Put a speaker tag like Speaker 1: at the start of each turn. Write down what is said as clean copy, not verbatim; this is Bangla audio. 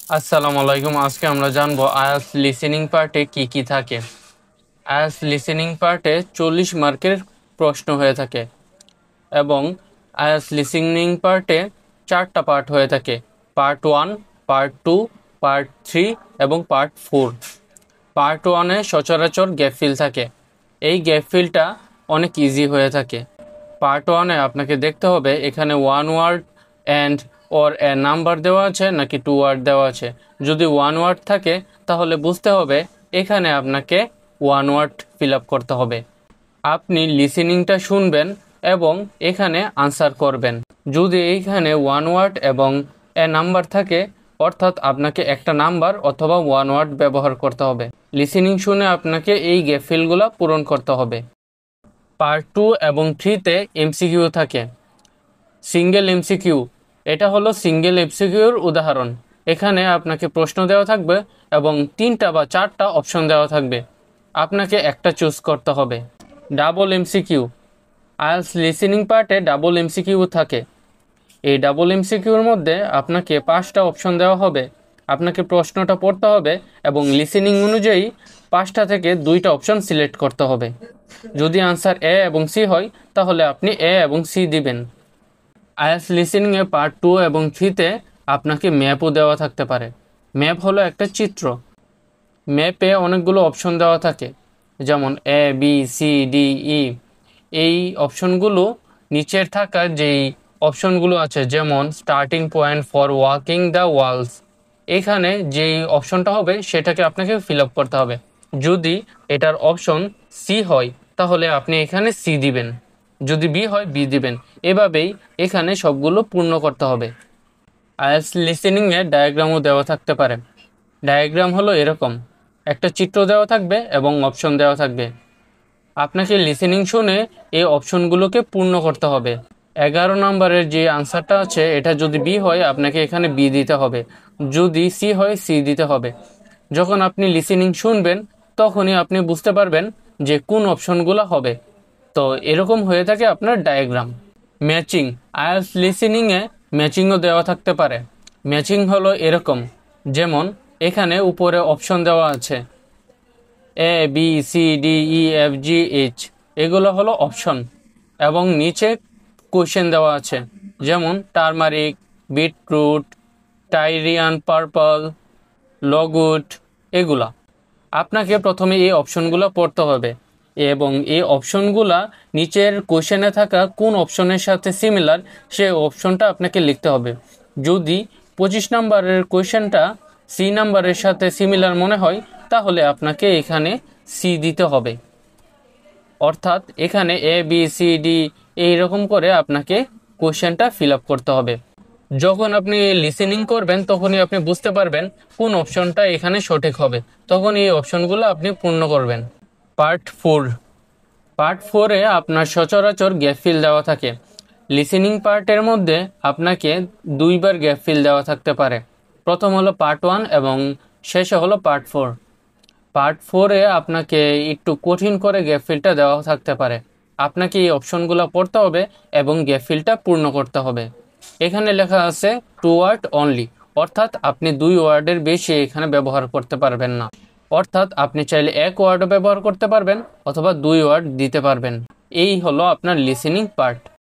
Speaker 1: আসসালামু আলাইকুম। আজকে আমরা জানবো আইএলটিএস লিসেনিং পার্টে কি কি থাকে। আইএলটিএস লিসেনিং পার্টে 40 মার্কের প্রশ্ন হয়ে থাকে এবং আইএলটিএস লিসেনিং পার্টে 4টা পার্ট হয়ে থাকে: পার্ট 1, পার্ট 2, পার্ট 3 এবং পার্ট 4। পার্ট 1-এ সচরাচর গ্যাপ ফিল থাকে। এই গ্যাপ ফিলটা অনেক ইজি হয়ে থাকে। পার্ট 1-এ আপনাকে দেখতে হবে এখানে one word and or a number দেওয়া আছে নাকি টু ওয়ার্ড দেওয়া আছে। যদি ওয়ান ওয়ার্ড থাকে তাহলে বুঝতে হবে এখানে আপনাকে ওয়ান ওয়ার্ড ফিল আপ করতে হবে। আপনি লিসেনিংটা শুনবেন এবং এখানে আনসার করবেন। যদি এইখানে ওয়ান ওয়ার্ড এবং এ নাম্বার থাকে, অর্থাৎ আপনাকে একটা নাম্বার অথবা ওয়ান ওয়ার্ড ব্যবহার করতে হবে। লিসেনিং শুনে আপনাকে এই গ্যাপ ফিলগুলো পূরণ করতে হবে। পার্ট 2 এবং 3-তে এমসিকিউ থাকে। সিঙ্গেল এমসিকিউ, এটা হলো সিঙ্গেল এমসিকিউর উদাহরণ। এখানে আপনাকে প্রশ্ন দেওয়া থাকবে এবং 3টা বা 4টা অপশন দেওয়া থাকবে, আপনাকে একটা চুজ করতে হবে। ডাবল এমসিকিউ, আইএলটিএস লিসেনিং পার্টে ডাবল এমসিকিউ থাকে। এই ডাবল এমসিকিউর মধ্যে আপনাকে 5টা অপশন দেওয়া হবে, আপনাকে প্রশ্নটা পড়তে হবে এবং লিসেনিং অনুযায়ী 5টা থেকে 2টা অপশন সিলেক্ট করতে হবে। যদি আনসার এ এবং সি হয় তাহলে আপনি এ এবং সি দিবেন। আইএলটিএস লিসেনিংয়ে পার্ট 2 এবং 3-তে আপনাকে ম্যাপও দেওয়া থাকতে পারে। ম্যাপ হলো একটা চিত্র। ম্যাপে অনেকগুলো অপশন দেওয়া থাকে, যেমন এ, বি, সি, ডি, ই। এই অপশনগুলো নিচের থাকা যেই অপশনগুলো আছে, যেমন starting point for walking the walls, এখানে যেই অপশনটা হবে সেটাকে আপনাকে ফিল আপ করতে হবে। যদি এটার অপশন সি হয় তাহলে আপনি এখানে সি দিবেন, যদি বি হয় বি দিবেন। এভাবেই এখানে সবগুলো পূর্ণ করতে হবে। আইএলটিএস লিসেনিংয়ে ডায়াগ্রামও দেওয়া থাকতে পারে। ডায়াগ্রাম হলো এরকম, একটা চিত্র দেওয়া থাকবে এবং অপশন দেওয়া থাকবে। আপনাকে লিসেনিং শুনে এই অপশনগুলোকে পূর্ণ করতে হবে। 11 নম্বরের যে আনসারটা আছে এটা যদি বি হয় আপনাকে এখানে বি দিতে হবে, যদি সি হয় সি দিতে হবে। যখন আপনি লিসেনিং শুনবেন তখনই আপনি বুঝতে পারবেন যে কোন অপশনগুলো হবে। তো এরকম হয়ে থাকে আপনার ডায়াগ্রাম। ম্যাচিং, আইএলটিএস লিসেনিংয়ে ম্যাচিংও দেওয়া থাকতে পারে। ম্যাচিং হলো এরকম, যেমন এখানে উপরে অপশন দেওয়া আছে এ, বি, সি, ডি, ই, এফ, জি, এইচ, এগুলো হলো অপশন এবং নিচে কোশ্চেন দেওয়া আছে, যেমন টারমারিক, বিটরুট, টাইরিয়ান পার্পল, লগউড, এগুলা। আপনাকে প্রথমে এই অপশনগুলো পড়তে হবে এবং এই অপশনগুলা নিচের কোশ্চেনে থাকা কোন অপশনের সাথে সিমিলার সে অপশনটা আপনাকে লিখতে হবে। যদি 25 নম্বরের কোশ্চেনটা সি নাম্বারের সাথে সিমিলার মনে হয় তাহলে আপনাকে এখানে সি দিতে হবে। অর্থাৎ এখানে এ, বি, সি, ডি এইরকম করে আপনাকে কোশ্চেনটা ফিল আপ করতে হবে। যখন আপনি লিসেনিং করবেন তখনই আপনি বুঝতে পারবেন কোন অপশনটা এখানে সঠিক হবে, তখন এই অপশনগুলো আপনি পূর্ণ করবেন। পার্ট 4, পার্ট 4-এ আপনার সচরাচর গ্যাপ ফিল দেওয়া থাকে। লিসেনিং পার্টের মধ্যে আপনাকে 2বার গ্যাপ ফিল দেওয়া থাকতে পারে। প্রথম হলো পার্ট 1 এবং শেষে হলো পার্ট 4। পার্ট 4-এ আপনাকে একটু কঠিন করে গ্যাপ ফিলটা দেওয়া থাকতে পারে। আপনাকে এই অপশনগুলো পড়তে হবে এবং গ্যাপ ফিলটা পূর্ণ করতে হবে। এখানে লেখা আছে 2 ওয়ার্ড অনলি, অর্থাৎ আপনি 2 ওয়ার্ডের বেশি এখানে ব্যবহার করতে পারবেন না। অর্থাৎ আপনি চাইলে 1 ওয়ার্ডও ব্যবহার করতে পারবেন অথবা 2 ওয়ার্ড দিতে পারবেন। এই হলো আপনার লিসেনিং পার্ট।